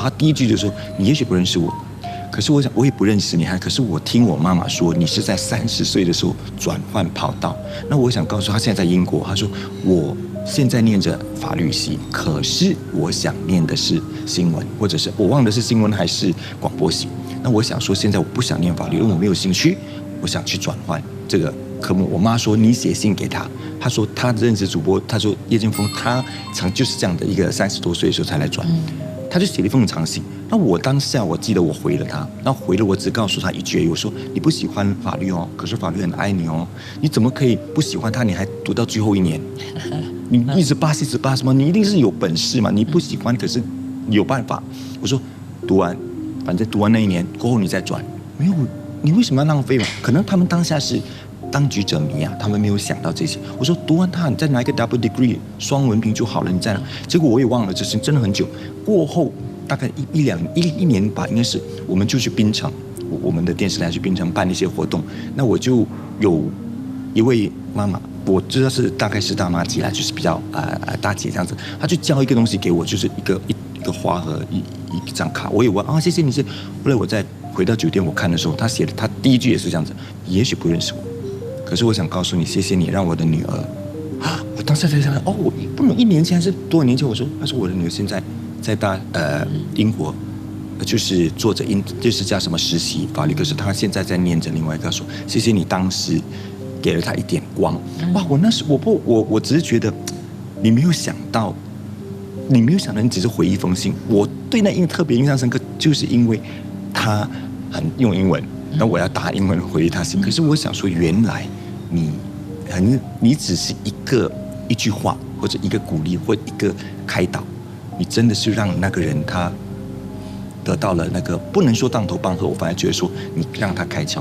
他第一句就说：“你也许不认识我，可是我想我也不认识你，可是我听我妈妈说你是在30岁的时候转换跑道。那我想告诉他，现在在英国，他说我现在念着法律系，可是我想念的是新闻，或者是我忘了是新闻还是广播系。那我想说，现在我不想念法律，因为我没有兴趣，我想去转换这个科目。我妈说你写信给他，他说他认识主播，他说叶剑锋他就是这样的一个30多岁的时候才来转。”他就写了一封长信，那我当下我记得我回了他，那回了我只告诉他一句，我说你不喜欢法律哦，可是法律很爱你哦，你怎么可以不喜欢他？你还读到最后1年，你一直巴什么？你一定是有本事嘛，你不喜欢，可是有办法。我说读完，反正读完那1年过后你再转，没有，你为什么要浪费嘛？可能他们当下是当局者迷啊，他们没有想到这些。我说读完它，你再拿一个 double degree 双文凭就好了，你再拿。结果我也忘了，这是真的很久。过后大概一年吧，应该是我们就去槟城，我们的电视台去槟城办一些活动。那我就有一位妈妈，我知道是大概是大妈级啦，就是比较大姐这样子，她就交一个东西给我，就是一个花和一张卡。我也问啊，谢谢你是。后来我再回到酒店，我看的时候，她写的，她第一句也是这样子，也许不认识我。可是我想告诉你，谢谢你让我的女儿啊！我当时在想，哦，我不能1年前还是多少年前？我说，她说我的女儿现在在英国，就是做着就是叫什么实习法律，可是她现在在念着另外一个说，谢谢你当时给了她一点光。哇！我那时我只是觉得你没有想到，你只是回一封信。我对那特别印象深刻，就是因为她很用英文。那我要打英文回他信，可是我想说，原来你只是一句话，或者一个鼓励，或一个开导，你真的是让那个人他得到了那个不能说当头棒喝，我反而觉得说你让他开窍。